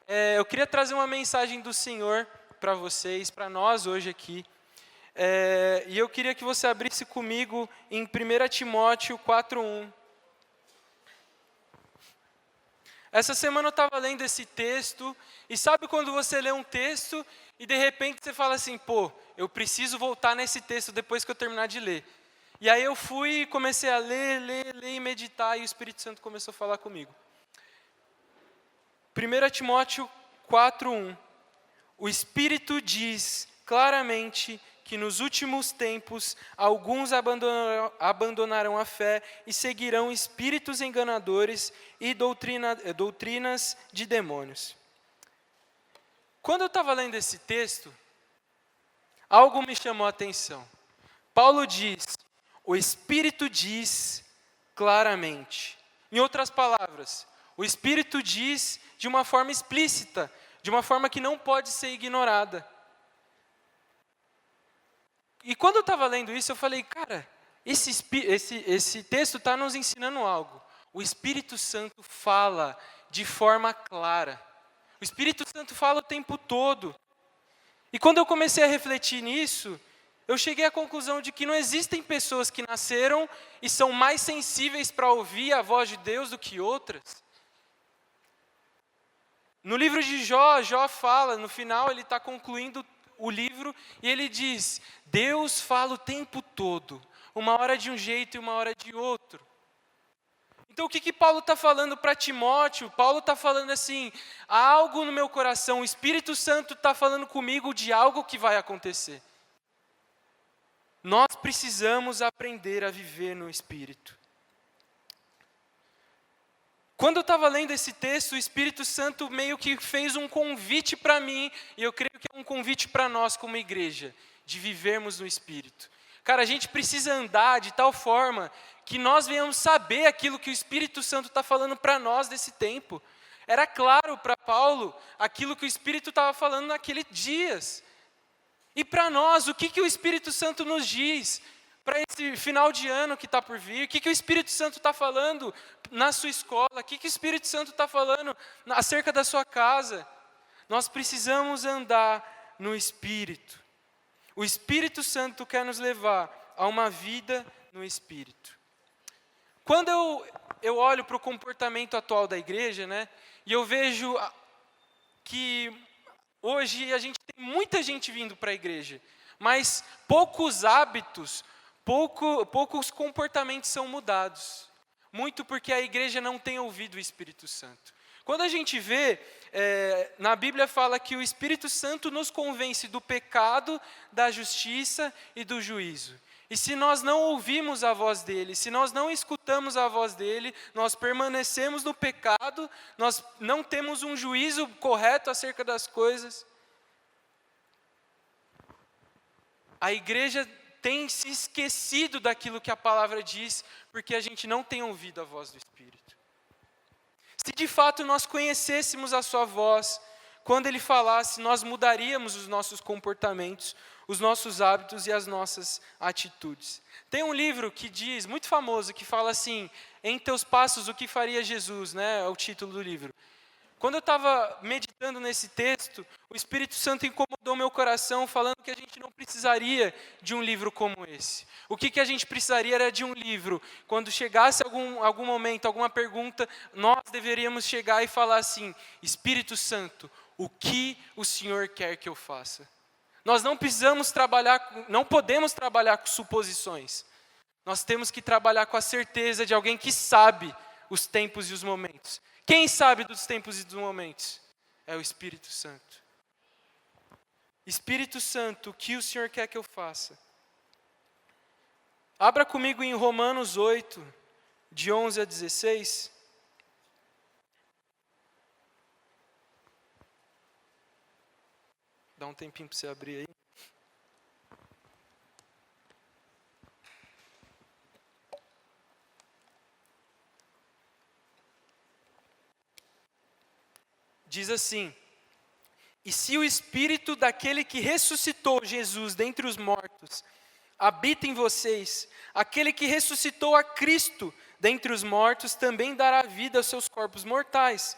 Eu queria trazer uma mensagem do Senhor para vocês, para nós hoje aqui. E eu queria que você abrisse comigo em 1 Timóteo 4:1. Essa semana eu estava lendo esse texto, e sabe quando você lê um texto e de repente você fala assim, pô, eu preciso voltar nesse texto depois que eu terminar de ler. E aí eu fui e comecei a ler e meditar, e o Espírito Santo começou a falar comigo. 1 Timóteo 4:1. O Espírito diz claramente que nos últimos tempos alguns abandonarão a fé e seguirão espíritos enganadores e doutrinas de demônios. Quando eu estava lendo esse texto, algo me chamou a atenção. Paulo diz, o Espírito diz claramente. Em outras palavras, o Espírito diz de uma forma explícita, de uma forma que não pode ser ignorada. E quando eu estava lendo isso, eu falei, cara, esse texto está nos ensinando algo. O Espírito Santo fala de forma clara. O Espírito Santo fala o tempo todo. E quando eu comecei a refletir nisso, eu cheguei à conclusão de que não existem pessoas que nasceram e são mais sensíveis para ouvir a voz de Deus do que outras. No livro de Jó fala, no final ele está concluindo o livro, e ele diz, Deus fala o tempo todo, uma hora de um jeito e uma hora de outro. Então o que Paulo está falando para Timóteo? Paulo está falando assim, há algo no meu coração, o Espírito Santo está falando comigo de algo que vai acontecer. Nós precisamos aprender a viver no Espírito. Quando eu estava lendo esse texto, o Espírito Santo meio que fez um convite para mim, e eu creio que é um convite para nós como igreja, de vivermos no Espírito. Cara, a gente precisa andar de tal forma que nós venhamos saber aquilo que o Espírito Santo está falando para nós desse tempo. Era claro para Paulo aquilo que o Espírito estava falando naqueles dias. E para nós, o que o Espírito Santo nos diz? Para esse final de ano que está por vir, o que o Espírito Santo está falando na sua escola, o que o Espírito Santo está falando acerca da sua casa. Nós precisamos andar no Espírito. O Espírito Santo quer nos levar a uma vida no Espírito. Quando eu olho para o comportamento atual da igreja, né, e eu vejo que hoje a gente tem muita gente vindo para a igreja, mas poucos hábitos, poucos comportamentos são mudados. Muito porque a igreja não tem ouvido o Espírito Santo. Quando a gente vê, na Bíblia fala que o Espírito Santo nos convence do pecado, da justiça e do juízo. E se nós não ouvimos a voz dele, se nós não escutamos a voz dele, nós permanecemos no pecado, nós não temos um juízo correto acerca das coisas. A igreja tem se esquecido daquilo que a palavra diz, porque a gente não tem ouvido a voz do Espírito. Se de fato nós conhecêssemos a sua voz, quando ele falasse, nós mudaríamos os nossos comportamentos, os nossos hábitos e as nossas atitudes. Tem um livro que diz, muito famoso, que fala assim, em teus passos o que faria Jesus, né? É o título do livro. Quando eu estava meditando nesse texto, o Espírito Santo incomodou meu coração, falando que a gente não precisaria de um livro como esse. O que a gente precisaria era de um livro. Quando chegasse algum momento, alguma pergunta, nós deveríamos chegar e falar assim, Espírito Santo, o que o Senhor quer que eu faça? Nós não podemos trabalhar com suposições. Nós temos que trabalhar com a certeza de alguém que sabe os tempos e os momentos. Quem sabe dos tempos e dos momentos? É o Espírito Santo. Espírito Santo, o que o Senhor quer que eu faça? Abra comigo em Romanos 8, de 11 a 16. Dá um tempinho para você abrir aí. Diz assim, e se o Espírito daquele que ressuscitou Jesus dentre os mortos habita em vocês, aquele que ressuscitou a Cristo dentre os mortos também dará vida aos seus corpos mortais,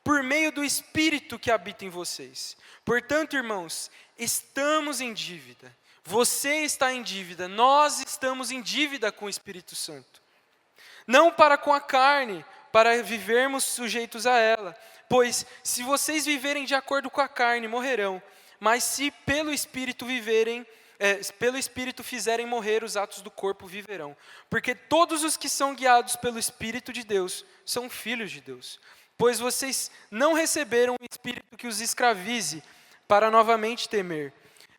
por meio do Espírito que habita em vocês. Portanto, irmãos, estamos em dívida. Você está em dívida, nós estamos em dívida com o Espírito Santo. Não para com a carne, para vivermos sujeitos a ela. Pois, se vocês viverem de acordo com a carne, morrerão. Mas se pelo Espírito fizerem morrer os atos do corpo, viverão. Porque todos os que são guiados pelo Espírito de Deus são filhos de Deus. Pois vocês não receberam o Espírito que os escravize para novamente temer,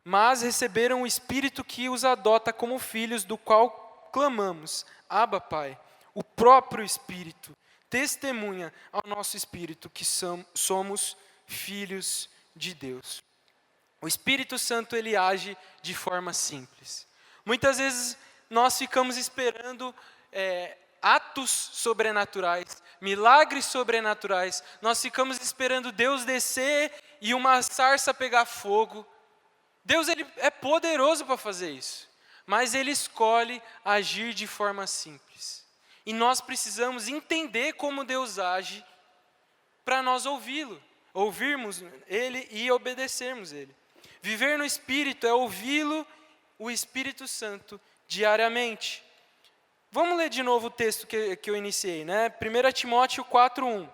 mas receberam o Espírito que os adota como filhos, do qual clamamos, Abba, Pai. O próprio Espírito testemunha ao nosso espírito que somos filhos de Deus. O Espírito Santo, ele age de forma simples. Muitas vezes nós ficamos esperando atos sobrenaturais, milagres sobrenaturais. Nós ficamos esperando Deus descer e uma sarça pegar fogo. Deus, ele é poderoso para fazer isso, mas ele escolhe agir de forma simples. E nós precisamos entender como Deus age para nós ouvirmos ele e obedecermos ele. Viver no Espírito é ouvi-lo, o Espírito Santo, diariamente. Vamos ler de novo o texto que eu iniciei, né? 1 Timóteo 4:1.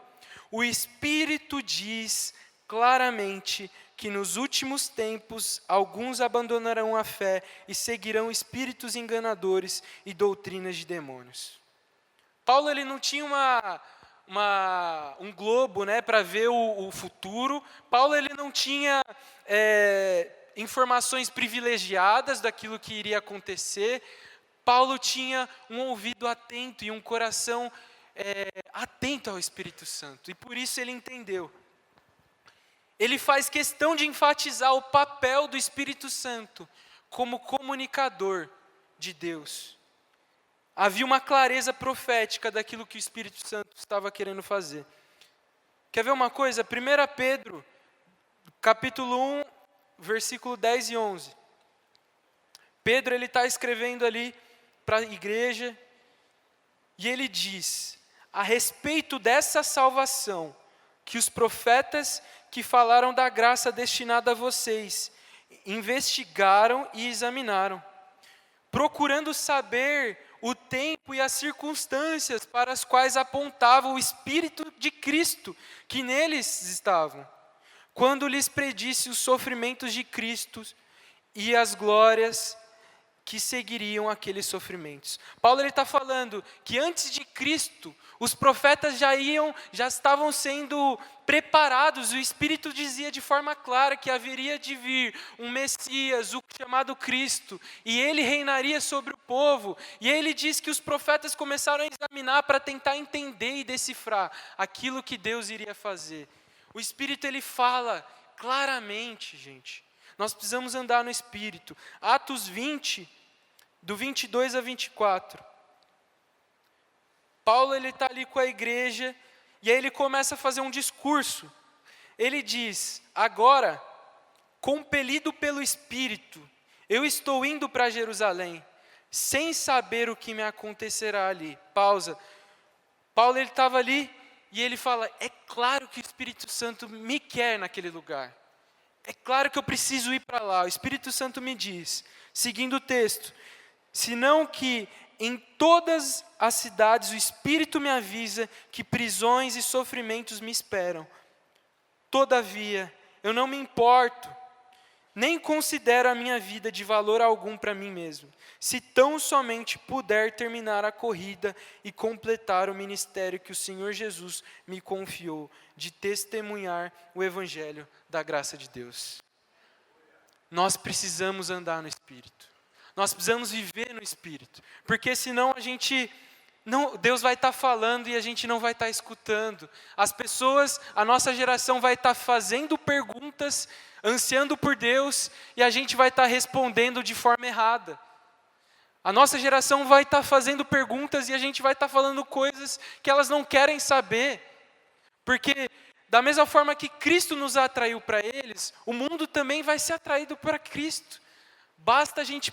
O Espírito diz claramente que nos últimos tempos alguns abandonarão a fé e seguirão espíritos enganadores e doutrinas de demônios. Paulo, ele não tinha um globo, né, para ver o futuro. Paulo, ele não tinha informações privilegiadas daquilo que iria acontecer. Paulo tinha um ouvido atento e um coração atento ao Espírito Santo. E por isso ele entendeu. Ele faz questão de enfatizar o papel do Espírito Santo como comunicador de Deus. Havia uma clareza profética daquilo que o Espírito Santo estava querendo fazer. Quer ver uma coisa? 1 Pedro, capítulo 1, versículo 10 e 11. Pedro, ele está escrevendo ali para a igreja, e ele diz, a respeito dessa salvação, que os profetas que falaram da graça destinada a vocês, investigaram e examinaram, procurando saber o tempo e as circunstâncias para as quais apontava o Espírito de Cristo, que neles estavam, quando lhes predisse os sofrimentos de Cristo e as glórias que seguiriam aqueles sofrimentos. Paulo, ele está falando que antes de Cristo, os profetas já estavam sendo preparados. O Espírito dizia de forma clara que haveria de vir um Messias, o chamado Cristo, e ele reinaria sobre o povo. E ele diz que os profetas começaram a examinar para tentar entender e decifrar aquilo que Deus iria fazer. O Espírito, ele fala claramente, gente. Nós precisamos andar no Espírito. Atos 20, do 22 a 24. Paulo, ele está ali com a igreja, e aí ele começa a fazer um discurso. Ele diz, agora, compelido pelo Espírito, eu estou indo para Jerusalém, sem saber o que me acontecerá ali. Pausa. Paulo, ele estava ali, e ele fala, é claro que o Espírito Santo me quer naquele lugar. É claro que eu preciso ir para lá. O Espírito Santo me diz, seguindo o texto, senão que em todas as cidades o Espírito me avisa que prisões e sofrimentos me esperam. Todavia, eu não me importo, nem considero a minha vida de valor algum para mim mesmo, se tão somente puder terminar a corrida e completar o ministério que o Senhor Jesus me confiou, de testemunhar o Evangelho da graça de Deus. Nós precisamos andar no Espírito. Nós precisamos viver no Espírito. Porque senão Deus vai estar falando e a gente não vai estar escutando. As pessoas, a nossa geração vai estar fazendo perguntas, ansiando por Deus, e a gente vai estar respondendo de forma errada. A nossa geração vai estar fazendo perguntas e a gente vai estar falando coisas que elas não querem saber. Porque da mesma forma que Cristo nos atraiu para eles, o mundo também vai ser atraído para Cristo. Basta a gente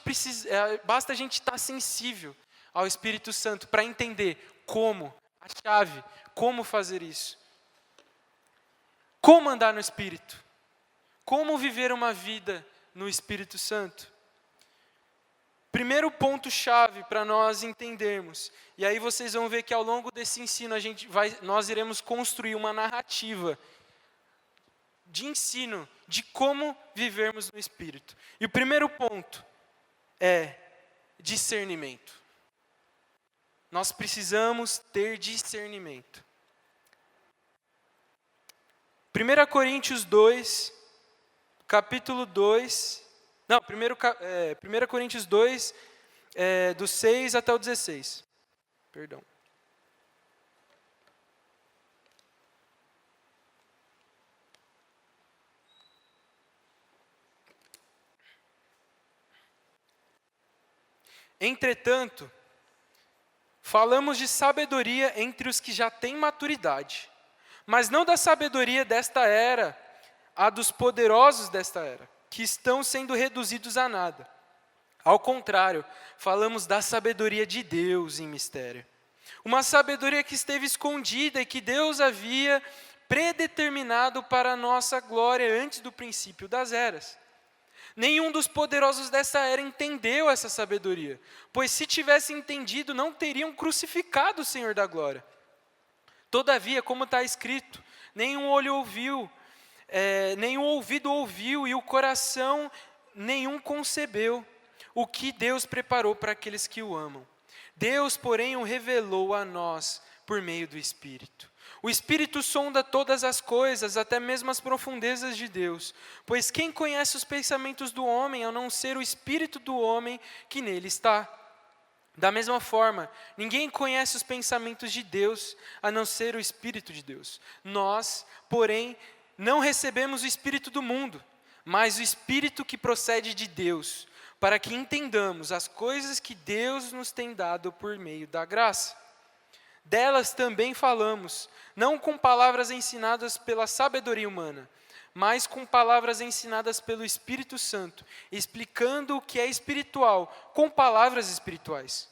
estar sensível ao Espírito Santo para entender como, a chave, como fazer isso. Como andar no Espírito? Como viver uma vida no Espírito Santo? Primeiro ponto-chave para nós entendermos, e aí vocês vão ver que ao longo desse ensino nós iremos construir uma narrativa de ensino de como vivermos no Espírito. E o primeiro ponto é discernimento. Nós precisamos ter discernimento. 1 Coríntios 2, capítulo 2, não, 1 Coríntios 2, do 6 até o 16. Perdão. Entretanto, falamos de sabedoria entre os que já têm maturidade, mas não da sabedoria desta era, a dos poderosos desta era, que estão sendo reduzidos a nada. Ao contrário, falamos da sabedoria de Deus em mistério. Uma sabedoria que esteve escondida e que Deus havia predeterminado para a nossa glória antes do princípio das eras. Nenhum dos poderosos dessa era entendeu essa sabedoria, pois se tivesse entendido, não teriam crucificado o Senhor da glória. Todavia, como está escrito, nenhum olho ouviu, nenhum ouvido ouviu e o coração nenhum concebeu o que Deus preparou para aqueles que o amam. Deus, porém, o revelou a nós por meio do Espírito. O Espírito sonda todas as coisas, até mesmo as profundezas de Deus. Pois quem conhece os pensamentos do homem, a não ser o Espírito do homem que nele está? Da mesma forma, ninguém conhece os pensamentos de Deus, a não ser o Espírito de Deus. Nós, porém, não recebemos o Espírito do mundo, mas o Espírito que procede de Deus, para que entendamos as coisas que Deus nos tem dado por meio da graça. Delas também falamos, não com palavras ensinadas pela sabedoria humana, mas com palavras ensinadas pelo Espírito Santo, explicando o que é espiritual com palavras espirituais.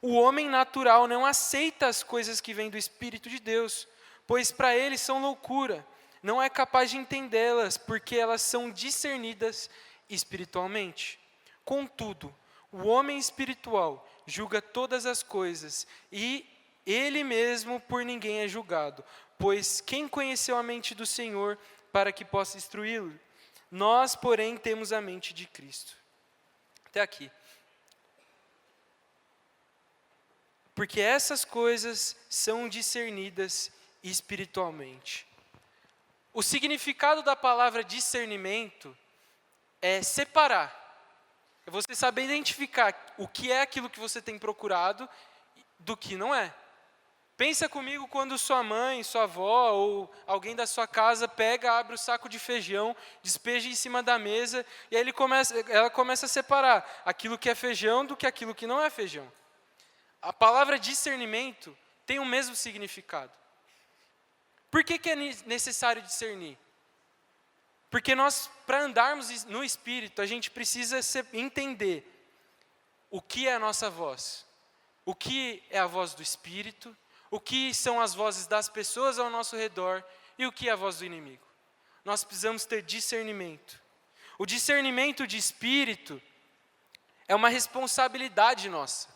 O homem natural não aceita as coisas que vêm do Espírito de Deus, pois para ele são loucura, não é capaz de entendê-las, porque elas são discernidas espiritualmente. Contudo, o homem espiritual julga todas as coisas e ele mesmo por ninguém é julgado, pois quem conheceu a mente do Senhor para que possa instruí-lo? Nós, porém, temos a mente de Cristo. Até aqui. Porque essas coisas são discernidas espiritualmente. O significado da palavra discernimento é separar. É você saber identificar o que é aquilo que você tem procurado do que não é. Pensa comigo quando sua mãe, sua avó ou alguém da sua casa pega, abre o saco de feijão, despeja em cima da mesa e aí ela começa a separar aquilo que é feijão do que aquilo que não é feijão. A palavra discernimento tem o mesmo significado. Por que é necessário discernir? Porque nós, para andarmos no Espírito, a gente precisa entender o que é a nossa voz, o que é a voz do Espírito, o que são as vozes das pessoas ao nosso redor e o que é a voz do inimigo. Nós precisamos ter discernimento. O discernimento de espírito é uma responsabilidade nossa.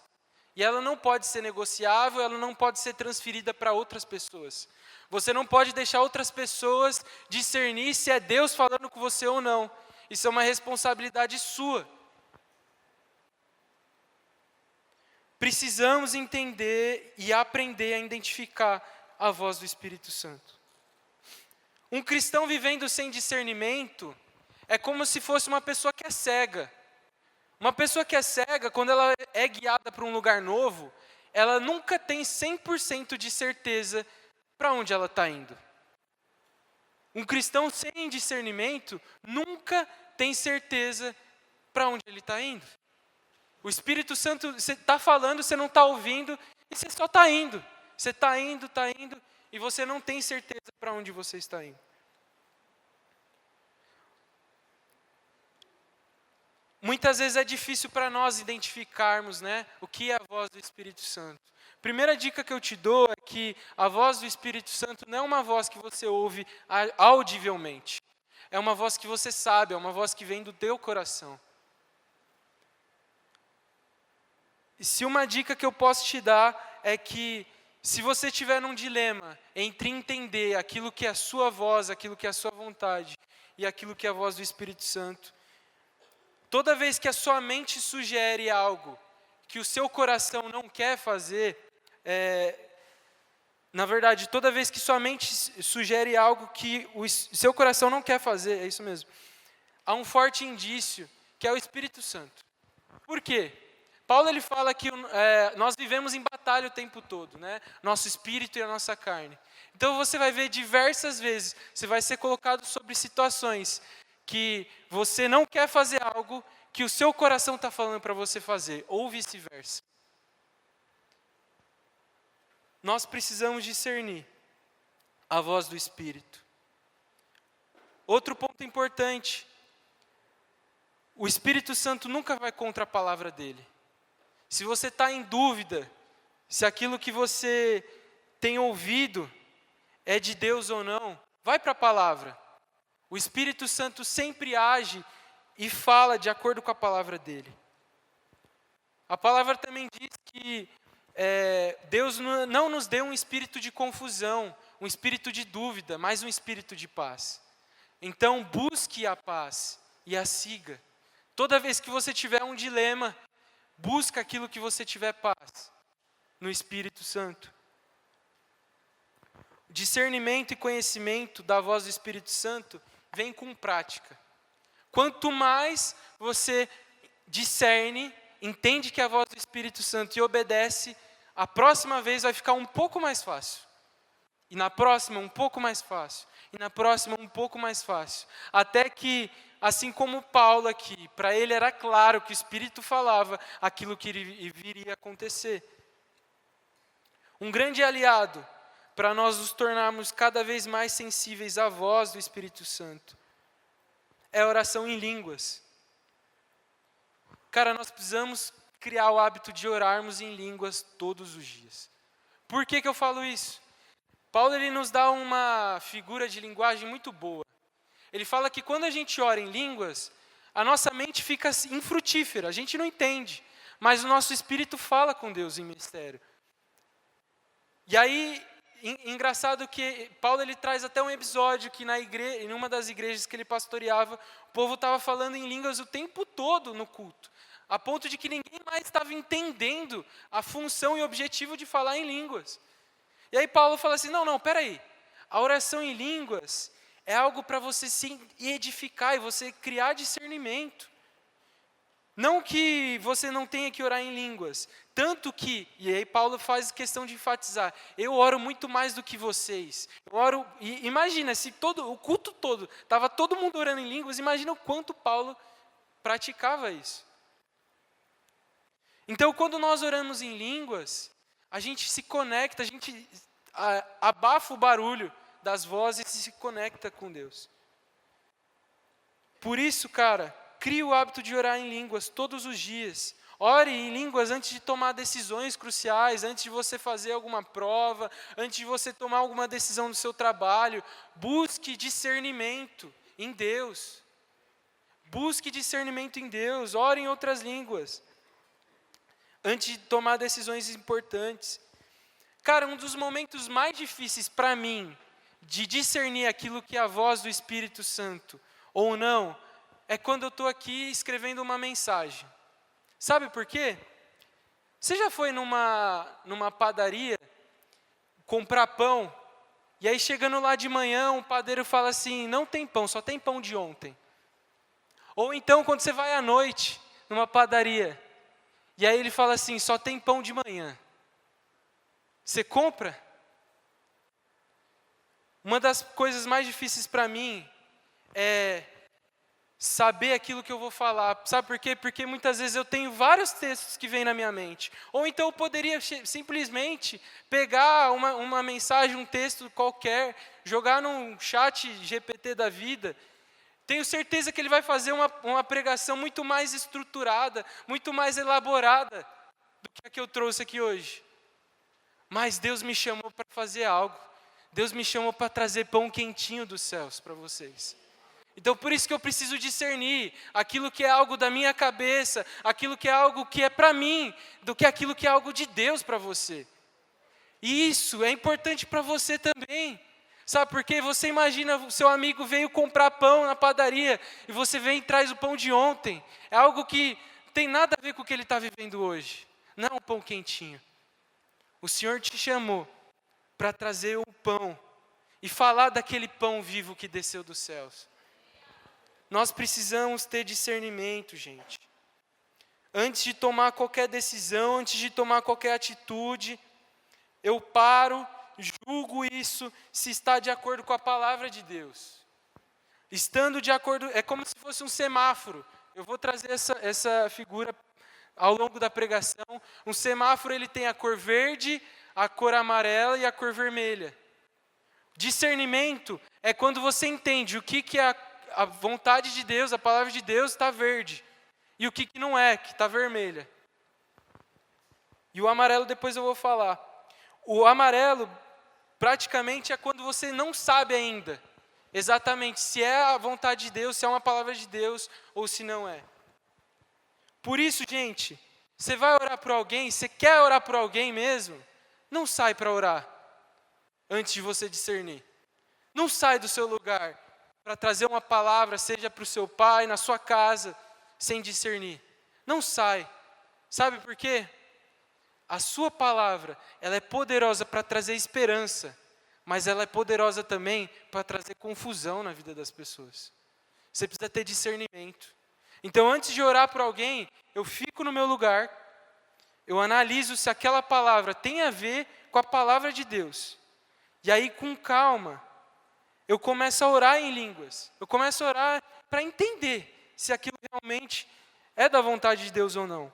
E ela não pode ser negociável, ela não pode ser transferida para outras pessoas. Você não pode deixar outras pessoas discernir se é Deus falando com você ou não. Isso é uma responsabilidade sua. Precisamos entender e aprender a identificar a voz do Espírito Santo. Um cristão vivendo sem discernimento é como se fosse uma pessoa que é cega. Uma pessoa que é cega, quando ela é guiada para um lugar novo, ela nunca tem 100% de certeza para onde ela está indo. Um cristão sem discernimento nunca tem certeza para onde ele está indo. O Espírito Santo, você está falando, você não está ouvindo, e você só está indo. Você está indo, e você não tem certeza para onde você está indo. muitas vezes é difícil para nós identificarmos, né, o que é a voz do Espírito Santo. Primeira dica que eu te dou é que a voz do Espírito Santo não é uma voz que você ouve audivelmente. É uma voz que você sabe, é uma voz que vem do teu coração. E se uma dica que eu posso te dar é que, se você estiver num dilema entre entender aquilo que é a sua voz, aquilo que é a sua vontade, e aquilo que é a voz do Espírito Santo, toda vez que a sua mente sugere algo que o seu coração não quer fazer, na verdade, toda vez que sua mente sugere algo que o seu coração não quer fazer, é isso mesmo, há um forte indício, que é o Espírito Santo. Por quê? Paulo ele fala que nós vivemos em batalha o tempo todo, né? Nosso espírito e a nossa carne. Então você vai ver diversas vezes, você vai ser colocado sobre situações que você não quer fazer algo que o seu coração está falando para você fazer, ou vice-versa. Nós precisamos discernir a voz do Espírito. Outro ponto importante, o Espírito Santo nunca vai contra a palavra dele. Se você está em dúvida se aquilo que você tem ouvido é de Deus ou não, vai para a palavra. O Espírito Santo sempre age e fala de acordo com a palavra dele. A palavra também diz que Deus não nos deu um espírito de confusão, um espírito de dúvida, mas um espírito de paz. Então busque a paz e a siga. Toda vez que você tiver um dilema, busca aquilo que você tiver paz no Espírito Santo. Discernimento e conhecimento da voz do Espírito Santo vem com prática. Quanto mais você discerne, entende que é a voz do Espírito Santo e obedece, a próxima vez vai ficar um pouco mais fácil. E na próxima, um pouco mais fácil. E na próxima, um pouco mais fácil. Até que, assim como Paulo aqui, para ele era claro que o Espírito falava aquilo que viria a acontecer. Um grande aliado para nós nos tornarmos cada vez mais sensíveis à voz do Espírito Santo é a oração em línguas. Cara, nós precisamos criar o hábito de orarmos em línguas todos os dias. Por que eu falo isso? Paulo ele nos dá uma figura de linguagem muito boa. Ele fala que quando a gente ora em línguas, a nossa mente fica infrutífera, a gente não entende, mas o nosso espírito fala com Deus em mistério. E aí, engraçado que Paulo ele traz até um episódio que em uma das igrejas que ele pastoreava, o povo estava falando em línguas o tempo todo no culto, a ponto de que ninguém mais estava entendendo a função e objetivo de falar em línguas. E aí Paulo fala assim, não, peraí, a oração em línguas é algo para você se edificar e você criar discernimento. Não que você não tenha que orar em línguas, tanto que, e aí Paulo faz questão de enfatizar, eu oro muito mais do que vocês. Eu oro, e imagina, se o culto todo, estava todo mundo orando em línguas, imagina o quanto Paulo praticava isso. Então, quando nós oramos em línguas, a gente se conecta, a gente abafa o barulho das vozes e se conecta com Deus. Por isso, cara, crie o hábito de orar em línguas todos os dias. Ore em línguas antes de tomar decisões cruciais, antes de você fazer alguma prova, antes de você tomar alguma decisão no seu trabalho. Busque discernimento em Deus. Busque discernimento em Deus. Ore em outras línguas antes de tomar decisões importantes. Cara, um dos momentos mais difíceis para mim de discernir aquilo que é a voz do Espírito Santo ou não, é quando eu estou aqui escrevendo uma mensagem. Sabe por quê? Você já foi numa padaria comprar pão, e aí chegando lá de manhã, um padeiro fala assim, não tem pão, só tem pão de ontem. Ou então, quando você vai à noite, numa padaria, e aí ele fala assim, só tem pão de manhã. Você compra? Uma das coisas mais difíceis para mim é saber aquilo que eu vou falar. Sabe por quê? Porque muitas vezes eu tenho vários textos que vêm na minha mente. Ou então eu poderia simplesmente pegar uma mensagem, um texto qualquer, jogar num chat GPT da vida, Tenho certeza que ele vai fazer uma pregação muito mais estruturada, muito mais elaborada do que a que eu trouxe aqui hoje. Mas Deus me chamou para fazer algo. Deus me chamou para trazer pão quentinho dos céus para vocês. Então por isso que eu preciso discernir aquilo que é algo da minha cabeça, aquilo que é algo que é para mim, do que aquilo que é algo de Deus para você. E isso é importante para você também. Sabe por quê? Você imagina, o seu amigo veio comprar pão na padaria e você vem e traz o pão de ontem. É algo que não tem nada a ver com o que ele está vivendo hoje. Não é um pão quentinho. O Senhor te chamou para trazer um pão e falar daquele pão vivo que desceu dos céus. Nós precisamos ter discernimento, gente. Antes de tomar qualquer decisão, antes de tomar qualquer atitude, eu paro, julgo isso se está de acordo com a palavra de Deus. Estando de acordo, é como se fosse um semáforo. Eu vou trazer essa figura ao longo da pregação. Um semáforo, ele tem a cor verde, a cor amarela e a cor vermelha. Discernimento é quando você entende o que é a vontade de Deus, a palavra de Deus está verde. E o que não é, que está vermelha. E o amarelo depois eu vou falar. O amarelo praticamente é quando você não sabe ainda exatamente se é a vontade de Deus, se é uma palavra de Deus ou se não é. Por isso, gente, você vai orar por alguém, você quer orar por alguém mesmo, não sai para orar antes de você discernir. Não sai do seu lugar para trazer uma palavra, seja para o seu pai, na sua casa, sem discernir. Não sai. Sabe por quê? A sua palavra, ela é poderosa para trazer esperança, mas ela é poderosa também para trazer confusão na vida das pessoas. Você precisa ter discernimento. Então, antes de orar por alguém, eu fico no meu lugar, eu analiso se aquela palavra tem a ver com a palavra de Deus. E aí, com calma, eu começo a orar em línguas. Eu começo a orar para entender se aquilo realmente é da vontade de Deus ou não.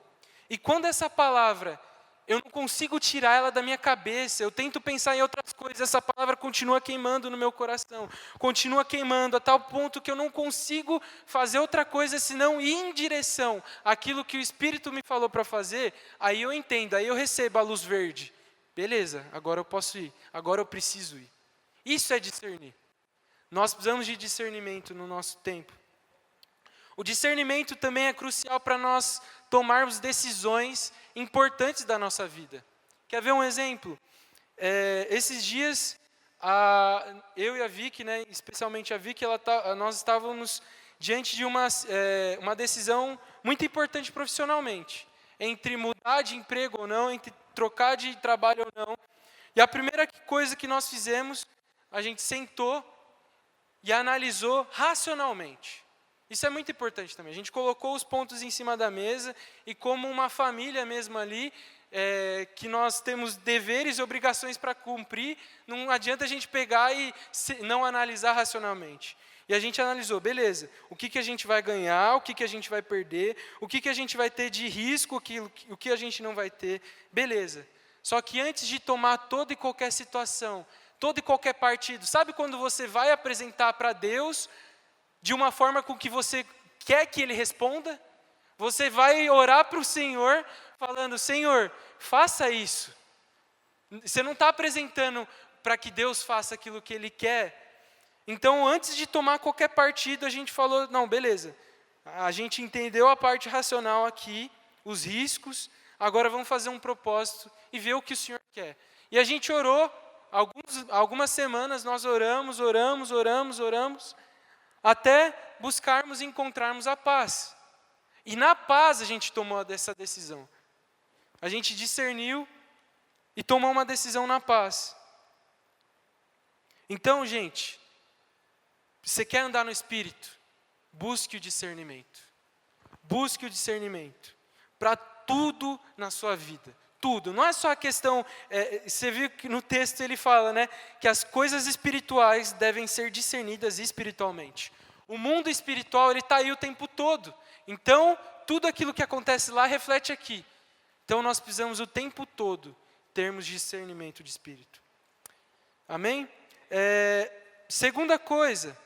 E quando essa palavra, eu não consigo tirar ela da minha cabeça, eu tento pensar em outras coisas, essa palavra continua queimando no meu coração, continua queimando a tal ponto que eu não consigo fazer outra coisa senão ir em direção àquilo que o Espírito me falou para fazer, aí eu entendo, aí eu recebo a luz verde. Beleza, agora eu posso ir, agora eu preciso ir. Isso é discernir. Nós precisamos de discernimento no nosso tempo. O discernimento também é crucial para nós tomarmos decisões importantes da nossa vida. Quer ver um exemplo? Esses dias, eu e a Vicky, né, especialmente a Vicky, nós estávamos diante de uma decisão muito importante profissionalmente, entre mudar de emprego ou não, entre trocar de trabalho ou não. E a primeira coisa que nós fizemos, a gente sentou e analisou racionalmente. Isso é muito importante também. A gente colocou os pontos em cima da mesa e como uma família mesmo ali, que nós temos deveres e obrigações para cumprir, não adianta a gente pegar e não analisar racionalmente. E a gente analisou, beleza, o que a gente vai ganhar, o que a gente vai perder, o que a gente vai ter de risco, o que a gente não vai ter, beleza. Só que antes de tomar toda e qualquer situação, todo e qualquer partido, sabe quando você vai apresentar para Deus de uma forma com que você quer que Ele responda? Você vai orar para o Senhor, falando, Senhor, faça isso. Você não está apresentando para que Deus faça aquilo que Ele quer. Então, antes de tomar qualquer partido, a gente falou, não, beleza, a gente entendeu a parte racional aqui, os riscos, agora vamos fazer um propósito e ver o que o Senhor quer. E a gente orou, algumas semanas nós oramos, até buscarmos e encontrarmos a paz. E na paz a gente tomou essa decisão. A gente discerniu e tomou uma decisão na paz. Então, gente, você quer andar no Espírito? Busque o discernimento. Busque o discernimento. Para tudo na sua vida. Tudo. Não é só a questão, você viu que no texto ele fala, né, que as coisas espirituais devem ser discernidas espiritualmente. O mundo espiritual, ele está aí o tempo todo. Então, tudo aquilo que acontece lá reflete aqui. Então, nós precisamos o tempo todo termos discernimento de espírito. Amém? Segunda coisa,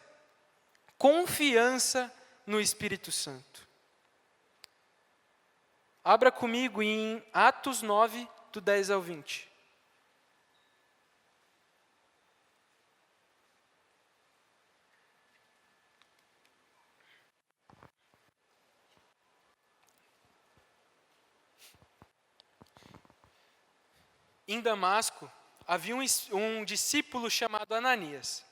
Confiança no Espírito Santo. Abra comigo em Atos 9, do 10 ao 20. Em Damasco, havia um discípulo chamado Ananias.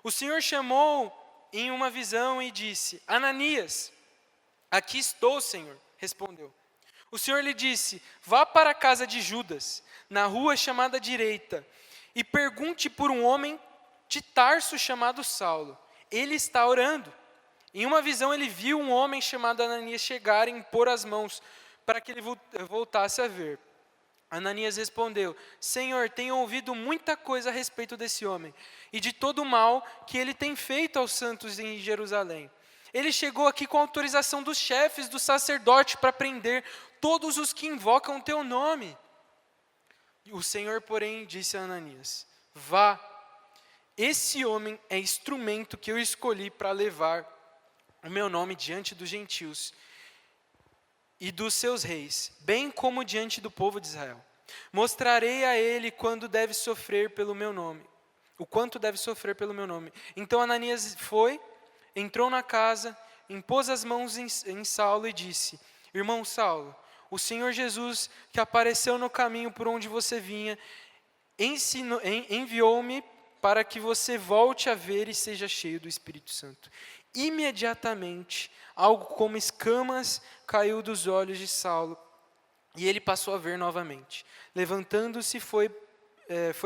O Senhor chamou em uma visão e disse: Ananias. Aqui estou, Senhor, respondeu. O Senhor lhe disse: vá para a casa de Judas, na rua chamada direita, e pergunte por um homem de Tarso chamado Saulo. Ele está orando. Em uma visão ele viu um homem chamado Ananias chegar e impor as mãos para que ele voltasse a ver. Ananias respondeu: Senhor, tenho ouvido muita coisa a respeito desse homem e de todo o mal que ele tem feito aos santos em Jerusalém. Ele chegou aqui com autorização dos chefes do sacerdote para prender todos os que invocam o teu nome. O Senhor, porém, disse a Ananias: vá, esse homem é instrumento que eu escolhi para levar o meu nome diante dos gentios e dos seus reis, bem como diante do povo de Israel. Mostrarei a ele quando deve sofrer pelo meu nome, o quanto deve sofrer pelo meu nome. Então Ananias foi, entrou na casa, impôs as mãos em Saulo e disse: Irmão Saulo, o Senhor Jesus, que apareceu no caminho por onde você vinha, enviou-me para que você volte a ver e seja cheio do Espírito Santo. Imediatamente, algo como escamas caiu dos olhos de Saulo, e ele passou a ver novamente. Levantando-se, foi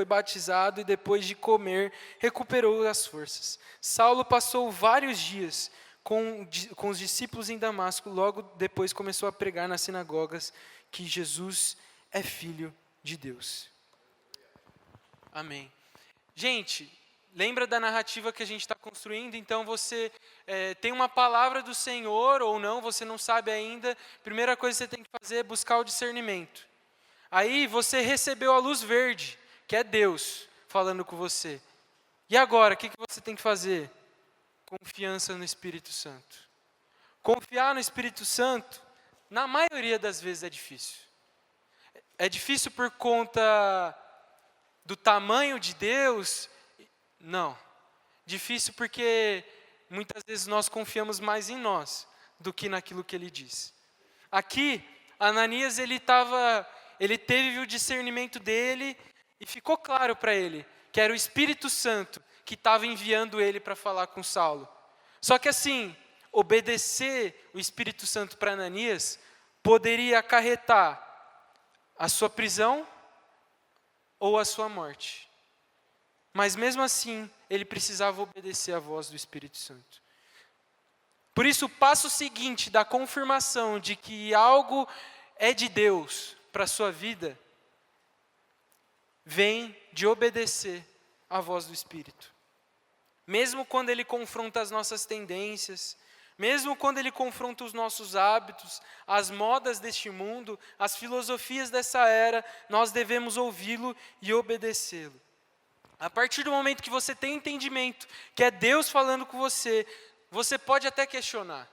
batizado e depois de comer, recuperou as forças. Saulo passou vários dias com os discípulos em Damasco, logo depois começou a pregar nas sinagogas que Jesus é Filho de Deus. Amém. Gente, lembra da narrativa que a gente está construindo? Então você tem uma palavra do Senhor ou não, você não sabe ainda. Primeira coisa que você tem que fazer é buscar o discernimento. Aí você recebeu a luz verde, que é Deus falando com você. E agora, o que você tem que fazer? Confiança no Espírito Santo. Confiar no Espírito Santo, na maioria das vezes é difícil. É difícil por conta do tamanho de Deus? Não. Difícil porque muitas vezes nós confiamos mais em nós do que naquilo que Ele diz. Aqui, Ananias, ele teve o discernimento dele e ficou claro para ele que era o Espírito Santo que estava enviando ele para falar com Saulo. Só que assim, obedecer o Espírito Santo para Ananias poderia acarretar a sua prisão ou a sua morte. Mas mesmo assim, ele precisava obedecer à voz do Espírito Santo. Por isso, o passo seguinte da confirmação de que algo é de Deus para a sua vida, vem de obedecer à voz do Espírito. Mesmo quando ele confronta as nossas tendências, mesmo quando ele confronta os nossos hábitos, as modas deste mundo, as filosofias dessa era, nós devemos ouvi-lo e obedecê-lo. A partir do momento que você tem entendimento que é Deus falando com você, você pode até questionar.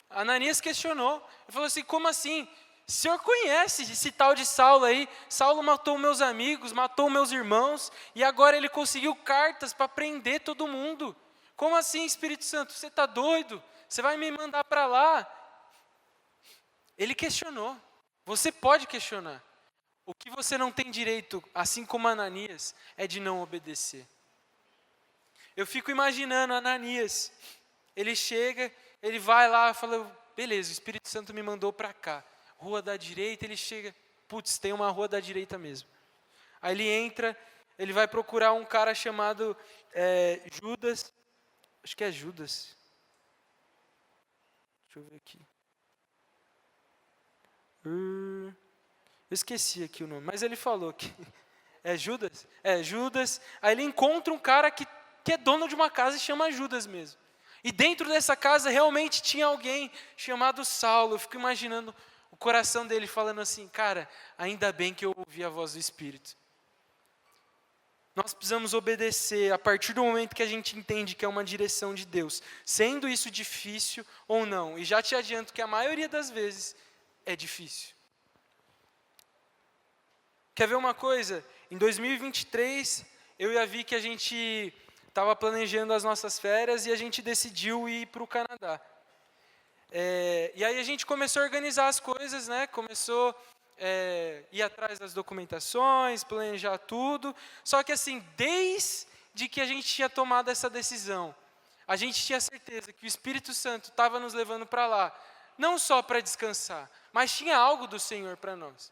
Ananias questionou, ele falou assim: como assim? O senhor conhece esse tal de Saulo aí? Saulo matou meus amigos, matou meus irmãos, e agora ele conseguiu cartas para prender todo mundo. Como assim, Espírito Santo? Você está doido? Você vai me mandar para lá? Ele questionou. Você pode questionar. O que você não tem direito, assim como Ananias, é de não obedecer. Eu fico imaginando Ananias. Ele chega, ele vai lá, fala: beleza, o Espírito Santo me mandou para cá. Rua da direita, ele chega, putz, tem uma rua da direita mesmo. Aí ele entra, ele vai procurar um cara chamado Judas, acho que é Judas. Deixa eu ver aqui. Eu esqueci aqui o nome, mas ele falou que é Judas. É Judas. Aí ele encontra um cara que é dono de uma casa e chama Judas mesmo. E dentro dessa casa realmente tinha alguém chamado Saulo. Eu fico imaginando o coração dele falando assim: cara, ainda bem que eu ouvi a voz do Espírito. Nós precisamos obedecer a partir do momento que a gente entende que é uma direção de Deus, sendo isso difícil ou não. E já te adianto que a maioria das vezes é difícil. Quer ver uma coisa? Em 2023, eu e a Vicky, a gente estava planejando as nossas férias e a gente decidiu ir para o Canadá. E aí a gente começou a organizar as coisas, né? Começou ir atrás das documentações, planejar tudo. Só que assim, desde que a gente tinha tomado essa decisão, a gente tinha certeza que o Espírito Santo estava nos levando para lá, não só para descansar, mas tinha algo do Senhor para nós.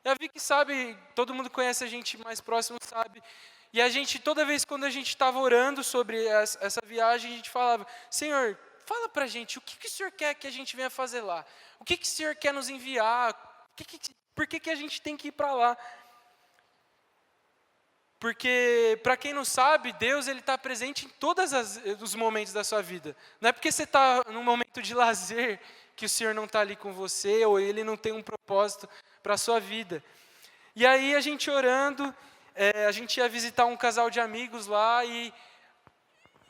E a Vicky sabe, todo mundo conhece a gente mais próximo, sabe. E a gente, toda vez quando a gente estava orando sobre essa viagem, a gente falava, Senhor, fala para a gente, o que o Senhor quer que a gente venha fazer lá? O que o Senhor quer nos enviar? Por que a gente tem que ir para lá? Porque, para quem não sabe, Deus está presente em todos os momentos da sua vida. Não é porque você está num momento de lazer que o Senhor não está ali com você, ou Ele não tem um propósito para a sua vida. E aí, a gente orando, a gente ia visitar um casal de amigos lá, e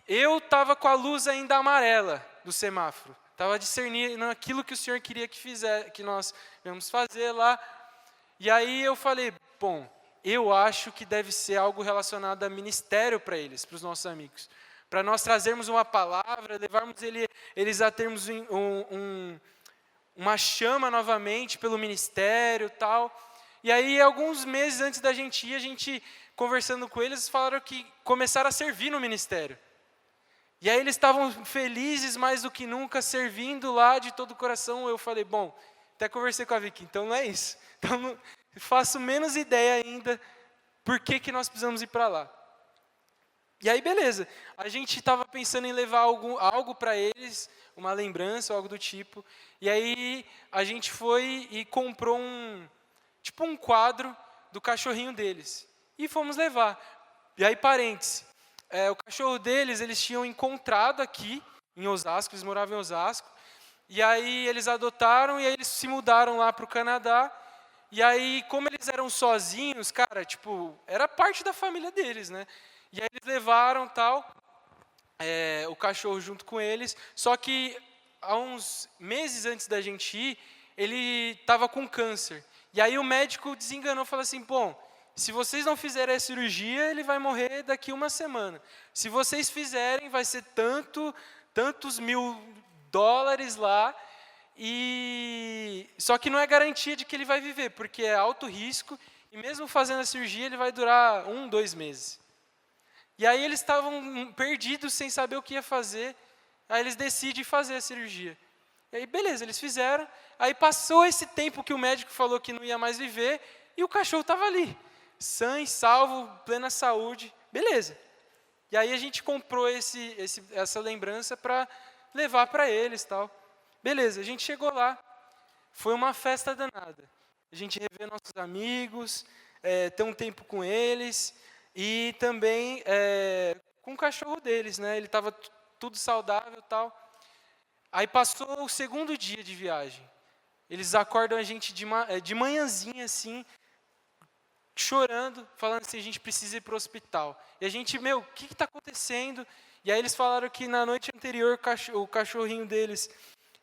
eu estava com a luz ainda amarela do semáforo. Estava discernindo aquilo que o Senhor queria que nós íamos fazer lá. E aí eu falei, bom, eu acho que deve ser algo relacionado a ministério para eles, para os nossos amigos. Para nós trazermos uma palavra, levarmos eles a termos uma chama novamente pelo ministério e tal. E aí, alguns meses antes da gente ir, a gente conversando com eles, falaram que começaram a servir no ministério. E aí eles estavam felizes mais do que nunca, servindo lá de todo o coração. Eu falei, bom, até conversei com a Vicky, então não é isso. Então, não, faço menos ideia ainda por que nós precisamos ir para lá. E aí, beleza. A gente estava pensando em levar algo para eles, uma lembrança, algo do tipo. E aí, a gente foi e comprou um quadro do cachorrinho deles. E fomos levar. E aí, parênteses. O cachorro deles, eles tinham encontrado aqui, em Osasco, eles moravam em Osasco. E aí, eles adotaram e aí eles se mudaram lá para o Canadá. E aí, como eles eram sozinhos, cara, era parte da família deles, né? E aí eles levaram o cachorro junto com eles, só que há uns meses antes da gente ir, ele estava com câncer. E aí o médico desenganou, falou assim, bom, se vocês não fizerem a cirurgia, ele vai morrer daqui uma semana. Se vocês fizerem, vai ser tantos $1.000 lá, só que não é garantia de que ele vai viver, porque é alto risco, e mesmo fazendo a cirurgia, ele vai durar 2 meses. E aí eles estavam perdidos, sem saber o que ia fazer, aí eles decidem fazer a cirurgia. E aí, beleza, eles fizeram, aí passou esse tempo que o médico falou que não ia mais viver, e o cachorro estava ali, sã e salvo, plena saúde, beleza. E aí a gente comprou essa lembrança para levar para eles, tal. Beleza, a gente chegou lá, foi uma festa danada. A gente revê nossos amigos, ter um tempo com eles, e também com o cachorro deles, né? Ele estava tudo saudável e tal. Aí passou o segundo dia de viagem. Eles acordam a gente de manhãzinha, assim, chorando, falando assim, a gente precisa ir para o hospital. E a gente, o que está acontecendo? E aí eles falaram que na noite anterior o cachorrinho deles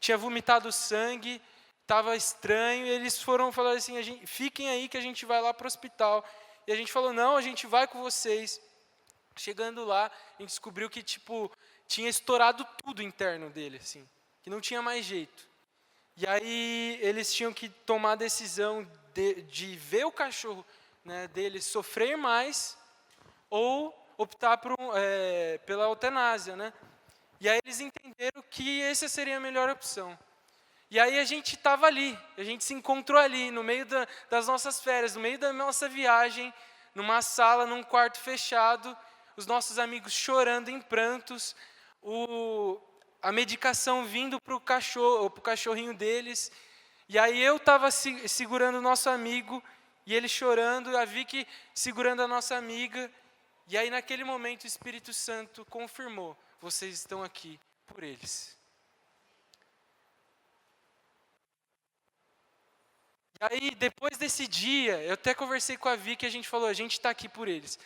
tinha vomitado sangue, estava estranho, e eles falaram assim, fiquem aí que a gente vai lá para o hospital. E a gente falou, não, a gente vai com vocês. Chegando lá, a gente descobriu que, tinha estourado tudo interno dele, assim, que não tinha mais jeito. E aí eles tinham que tomar a decisão de ver o cachorro, né, dele sofrer mais ou optar pela eutanásia, né? E aí eles entenderam que essa seria a melhor opção. E aí a gente estava ali, a gente se encontrou ali, no meio das nossas férias, no meio da nossa viagem, numa sala, num quarto fechado, os nossos amigos chorando em prantos, a medicação vindo para o cachorrinho deles. E aí eu estava segurando o nosso amigo, e ele chorando, a Vicky segurando a nossa amiga. E aí naquele momento o Espírito Santo confirmou, vocês estão aqui por eles. E aí, depois desse dia, eu até conversei com a Vicky e a gente falou, a gente está aqui por eles.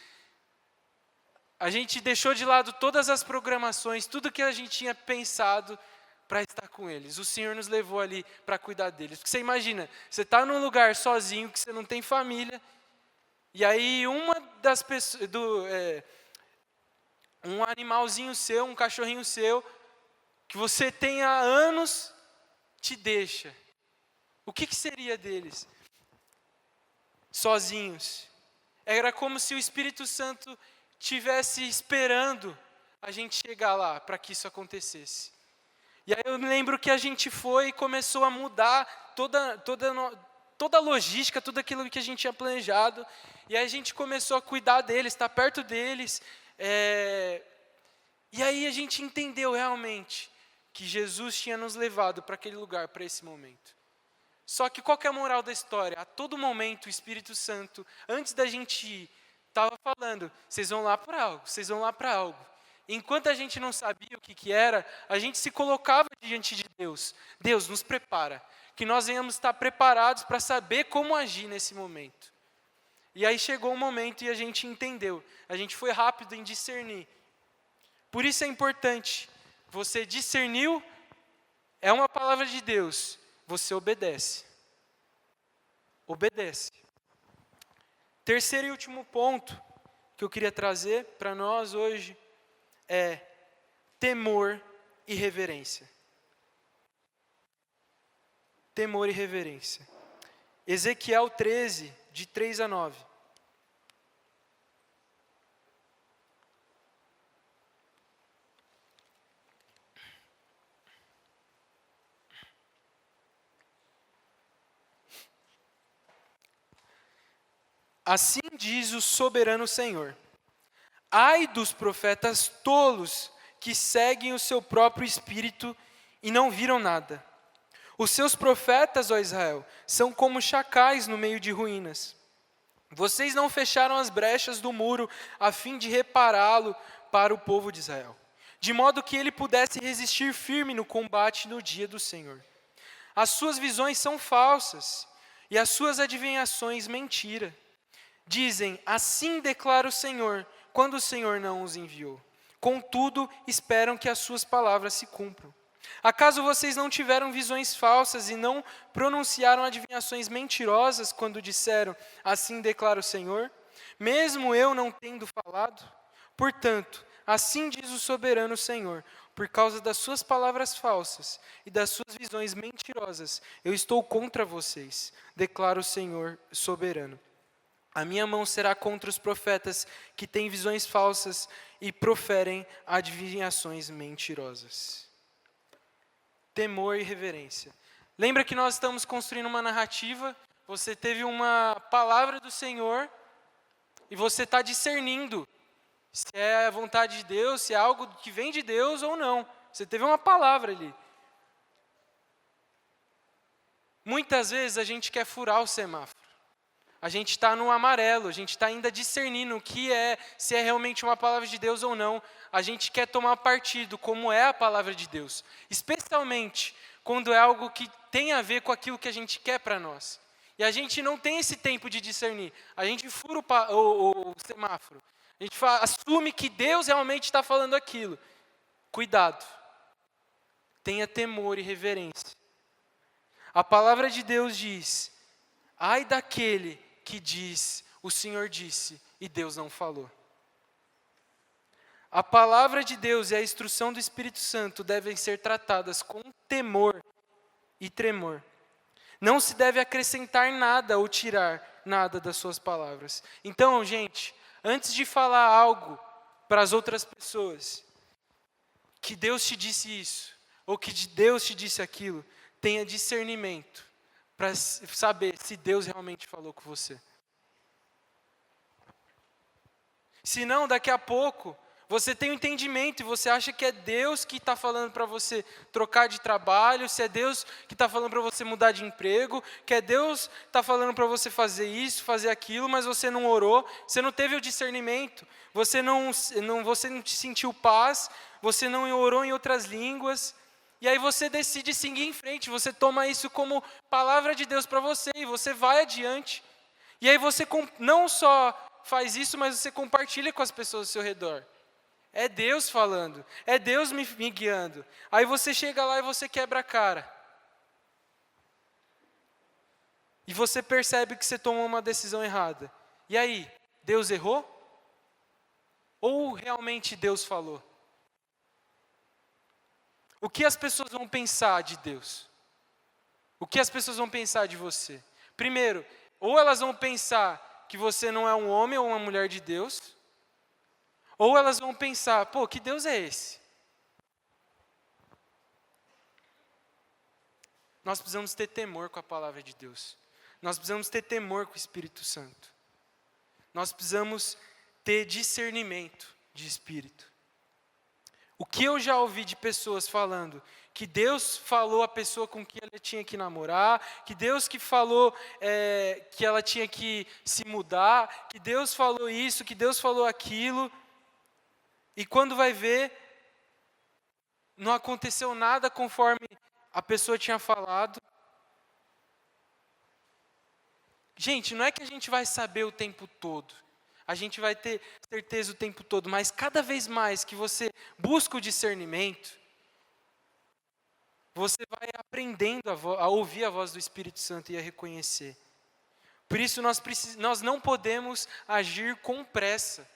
a gente deixou de lado todas as programações, tudo que a gente tinha pensado para estar com eles. O Senhor nos levou ali para cuidar deles. Porque você imagina, você está num lugar sozinho, que você não tem família, e aí uma das pessoas, um animalzinho seu, um cachorrinho seu, que você tem há anos, te deixa. O que seria deles? Sozinhos. Era como se o Espírito Santo estivesse esperando a gente chegar lá para que isso acontecesse. E aí eu me lembro que a gente foi e começou a mudar toda a logística, tudo aquilo que a gente tinha planejado. E aí a gente começou a cuidar deles, estar perto deles. E aí a gente entendeu realmente que Jesus tinha nos levado para aquele lugar, para esse momento. Só que qual que é a moral da história? A todo momento o Espírito Santo, antes da gente ir, estava falando, vocês vão lá para algo, vocês vão lá para algo. Enquanto a gente não sabia o que era, a gente se colocava diante de Deus. Deus, nos prepara, que nós venhamos estar preparados para saber como agir nesse momento. E aí chegou o momento e a gente entendeu. A gente foi rápido em discernir. Por isso é importante, você discerniu, é uma palavra de Deus, você obedece. Obedece. Terceiro e último ponto que eu queria trazer para nós hoje é temor e reverência. Temor e reverência. Ezequiel 13, de 3 a 9. Assim diz o soberano Senhor: ai dos profetas tolos que seguem o seu próprio espírito e não viram nada. Os seus profetas, ó Israel, são como chacais no meio de ruínas. Vocês não fecharam as brechas do muro a fim de repará-lo para o povo de Israel, de modo que ele pudesse resistir firme no combate no dia do Senhor. As suas visões são falsas e as suas adivinhações mentira. Dizem, assim declara o Senhor, quando o Senhor não os enviou. Contudo, esperam que as suas palavras se cumpram. Acaso vocês não tiveram visões falsas e não pronunciaram adivinhações mentirosas quando disseram, assim declara o Senhor? Mesmo eu não tendo falado? Portanto, assim diz o soberano Senhor, por causa das suas palavras falsas e das suas visões mentirosas, eu estou contra vocês, declara o Senhor soberano. A minha mão será contra os profetas que têm visões falsas e proferem adivinhações mentirosas. Temor e reverência. Lembra que nós estamos construindo uma narrativa, você teve uma palavra do Senhor e você está discernindo se é a vontade de Deus, se é algo que vem de Deus ou não. Você teve uma palavra ali. Muitas vezes a gente quer furar o semáforo. A gente está no amarelo, a gente está ainda discernindo o que é, se é realmente uma palavra de Deus ou não. A gente quer tomar partido, como é a palavra de Deus. Especialmente quando é algo que tem a ver com aquilo que a gente quer para nós. E a gente não tem esse tempo de discernir. A gente fura o semáforo. A gente assume que Deus realmente está falando aquilo. Cuidado. Tenha temor e reverência. A palavra de Deus diz, ai daquele que diz, o Senhor disse, e Deus não falou. A palavra de Deus e a instrução do Espírito Santo devem ser tratadas com temor e tremor. Não se deve acrescentar nada ou tirar nada das suas palavras. Então, gente, antes de falar algo para as outras pessoas, que Deus te disse isso, ou que Deus te disse aquilo, tenha discernimento para saber se Deus realmente falou com você. Senão, daqui a pouco, você tem um entendimento e você acha que é Deus que está falando para você trocar de trabalho, se é Deus que está falando para você mudar de emprego, que é Deus que está falando para você fazer isso, fazer aquilo, mas você não orou, você não teve o discernimento, você não sentiu paz, você não orou em outras línguas, e aí você decide seguir em frente, você toma isso como palavra de Deus para você, e você vai adiante. E aí você não só faz isso, mas você compartilha com as pessoas ao seu redor. É Deus falando, é Deus me guiando. Aí você chega lá e você quebra a cara. E você percebe que você tomou uma decisão errada. E aí, Deus errou? Ou realmente Deus falou? O que as pessoas vão pensar de Deus? O que as pessoas vão pensar de você? Primeiro, ou elas vão pensar que você não é um homem ou uma mulher de Deus, ou elas vão pensar, pô, que Deus é esse? Nós precisamos ter temor com a palavra de Deus. Nós precisamos ter temor com o Espírito Santo. Nós precisamos ter discernimento de espírito. O que eu já ouvi de pessoas falando que Deus falou a pessoa com que ela tinha que namorar, que Deus que falou que ela tinha que se mudar, que Deus falou isso, que Deus falou aquilo, e quando vai ver, não aconteceu nada conforme a pessoa tinha falado. Gente, não é que a gente vai saber o tempo todo, a gente vai ter certeza o tempo todo, mas cada vez mais que você busca o discernimento, você vai aprendendo a ouvir a voz do Espírito Santo e a reconhecer. Por isso nós não podemos agir com pressa.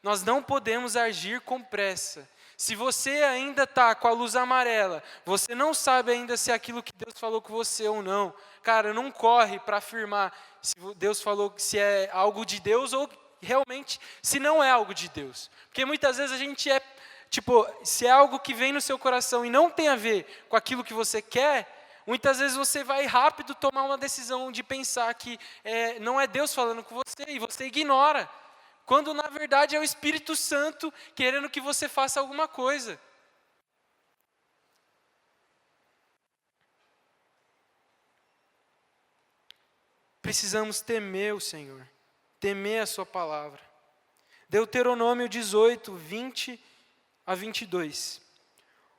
Nós não podemos agir com pressa. Se você ainda está com a luz amarela, você não sabe ainda se é aquilo que Deus falou com você ou não. Cara, não corre para afirmar se Deus falou, se é algo de Deus ou realmente se não é algo de Deus. Porque muitas vezes a gente se é algo que vem no seu coração e não tem a ver com aquilo que você quer, muitas vezes você vai rápido tomar uma decisão de pensar que não é Deus falando com você e você ignora. Quando na verdade é o Espírito Santo querendo que você faça alguma coisa. Precisamos temer o Senhor, temer a sua palavra. Deuteronômio 18, 20 a 22.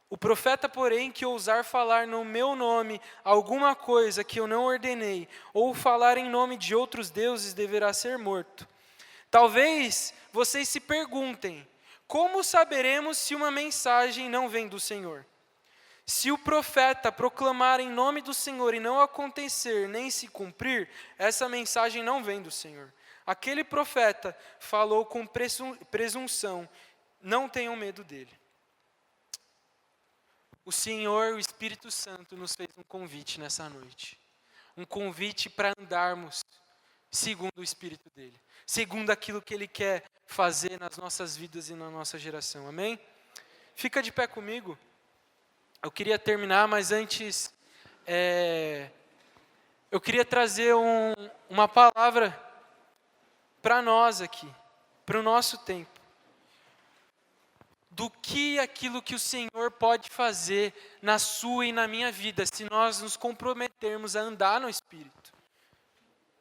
O profeta, porém, que ousar falar no meu nome alguma coisa que eu não ordenei, ou falar em nome de outros deuses, deverá ser morto. Talvez vocês se perguntem, como saberemos se uma mensagem não vem do Senhor? Se o profeta proclamar em nome do Senhor e não acontecer nem se cumprir, essa mensagem não vem do Senhor. Aquele profeta falou com presunção, não tenham medo dele. O Senhor, o Espírito Santo, nos fez um convite nessa noite. Um convite para andarmos segundo o Espírito dele. Segundo aquilo que ele quer fazer nas nossas vidas e na nossa geração. Amém? Fica de pé comigo. Eu queria terminar, mas antes, eu queria trazer uma palavra para nós aqui, para o nosso tempo. Do que aquilo que o Senhor pode fazer na sua e na minha vida, se nós nos comprometermos a andar no Espírito,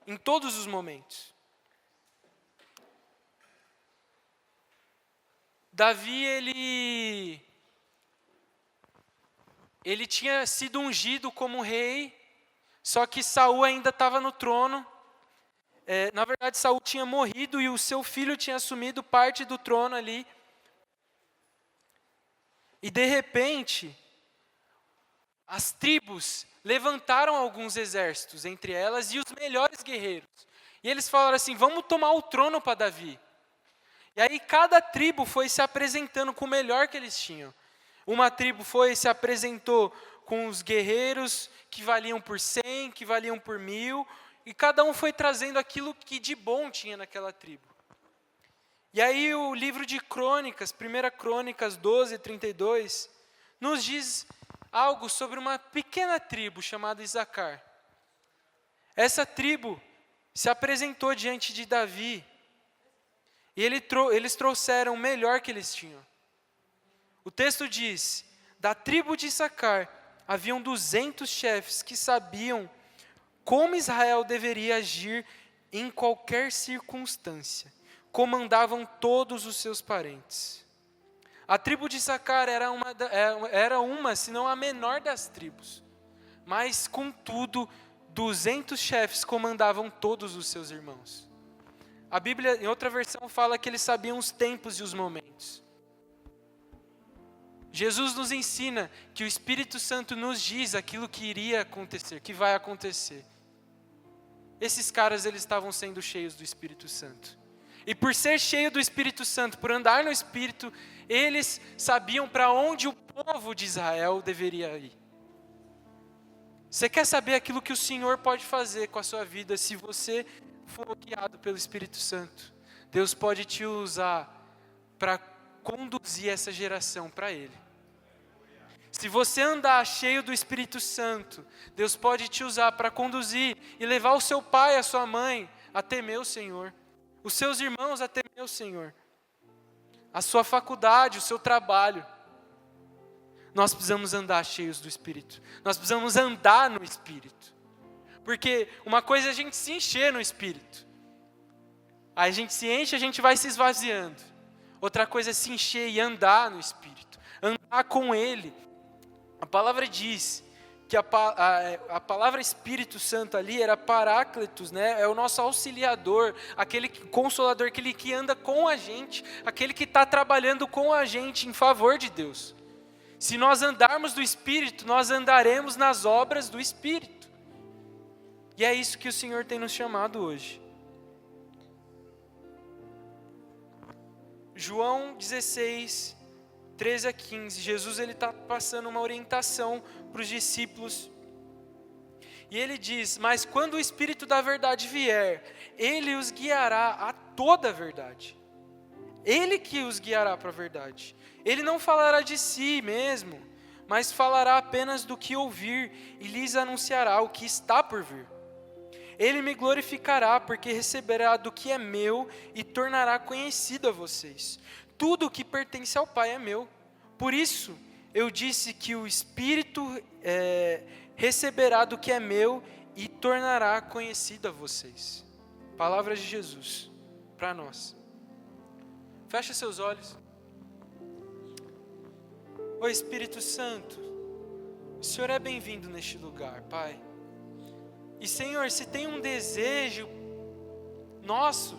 em todos os momentos. Davi, ele tinha sido ungido como rei, só que Saul ainda estava no trono. Na verdade, Saul tinha morrido e o seu filho tinha assumido parte do trono ali. E de repente, as tribos levantaram alguns exércitos, entre elas e os melhores guerreiros. E eles falaram assim, vamos tomar o trono para Davi. E aí cada tribo foi se apresentando com o melhor que eles tinham. Uma tribo se apresentou com os guerreiros que valiam por 100, que valiam por 1000, e cada um foi trazendo aquilo que de bom tinha naquela tribo. E aí o livro de Crônicas, 1 Crônicas 12, 32, nos diz algo sobre uma pequena tribo chamada Isacar. Essa tribo se apresentou diante de Davi, e eles trouxeram o melhor que eles tinham. O texto diz, da tribo de Isacar, haviam 200 chefes que sabiam como Israel deveria agir em qualquer circunstância. Comandavam todos os seus parentes. A tribo de Isacar era uma, se não a menor das tribos. Mas, contudo, 200 chefes comandavam todos os seus irmãos. A Bíblia, em outra versão, fala que eles sabiam os tempos e os momentos. Jesus nos ensina que o Espírito Santo nos diz aquilo que iria acontecer, que vai acontecer. Esses caras, eles estavam sendo cheios do Espírito Santo. E por ser cheio do Espírito Santo, por andar no Espírito, eles sabiam para onde o povo de Israel deveria ir. Você quer saber aquilo que o Senhor pode fazer com a sua vida se você for guiado pelo Espírito Santo? Deus pode te usar para conduzir essa geração para Ele. Se você andar cheio do Espírito Santo, Deus pode te usar para conduzir e levar o seu pai, a sua mãe a temer o Senhor. Os seus irmãos a temer o Senhor. A sua faculdade, o seu trabalho. Nós precisamos andar cheios do Espírito. Nós precisamos andar no Espírito. Porque uma coisa é a gente se encher no Espírito. Aí a gente se enche, a gente vai se esvaziando. Outra coisa é se encher e andar no Espírito. Andar com Ele. A palavra diz que a palavra Espírito Santo ali era Paráclitos, né? É o nosso auxiliador, aquele consolador, aquele que anda com a gente, aquele que está trabalhando com a gente em favor de Deus. Se nós andarmos do Espírito, nós andaremos nas obras do Espírito. E é isso que o Senhor tem nos chamado hoje. João 16, 13 a 15, Jesus está passando uma orientação para os discípulos. E ele diz: mas quando o Espírito da verdade vier, ele os guiará a toda a verdade. Ele que os guiará para a verdade. Ele não falará de si mesmo, mas falará apenas do que ouvir e lhes anunciará o que está por vir. Ele me glorificará, porque receberá do que é meu e tornará conhecido a vocês. Tudo o que pertence ao Pai é meu. Por isso, eu disse que o Espírito receberá do que é meu e tornará conhecido a vocês. Palavras de Jesus para nós. Fecha seus olhos. Ô Espírito Santo, o Senhor é bem-vindo neste lugar, Pai. E Senhor, se tem um desejo nosso,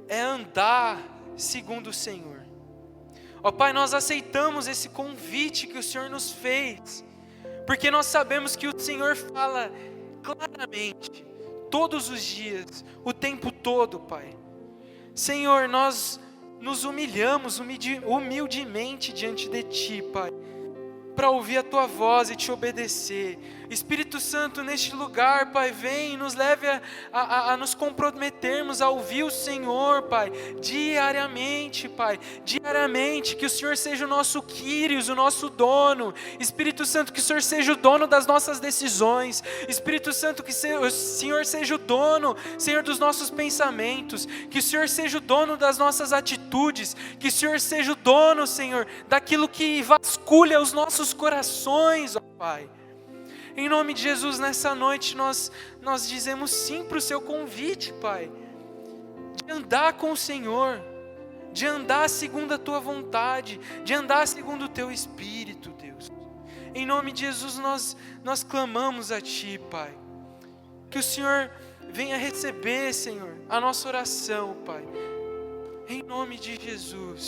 é andar segundo o Senhor. Ó Pai, nós aceitamos esse convite que o Senhor nos fez, porque nós sabemos que o Senhor fala claramente, todos os dias, o tempo todo, Pai. Senhor, nós nos humilhamos humildemente diante de Ti, Pai, para ouvir a Tua voz e Te obedecer. Espírito Santo, neste lugar, Pai, vem e nos leve a nos comprometermos a ouvir o Senhor, Pai, diariamente, Pai, diariamente, que o Senhor seja o nosso Quírios, o nosso dono. Espírito Santo, que o Senhor seja o dono das nossas decisões. Espírito Santo, que o Senhor seja o dono, Senhor, dos nossos pensamentos, que o Senhor seja o dono das nossas atitudes, que o Senhor seja o dono, Senhor, daquilo que vasculha os nossos corações, ó Pai. Em nome de Jesus, nessa noite nós dizemos sim para o Seu convite, Pai, de andar com o Senhor, de andar segundo a Tua vontade, de andar segundo o Teu Espírito, Deus. Em nome de Jesus nós clamamos a Ti, Pai, que o Senhor venha receber, Senhor, a nossa oração, Pai, em nome de Jesus.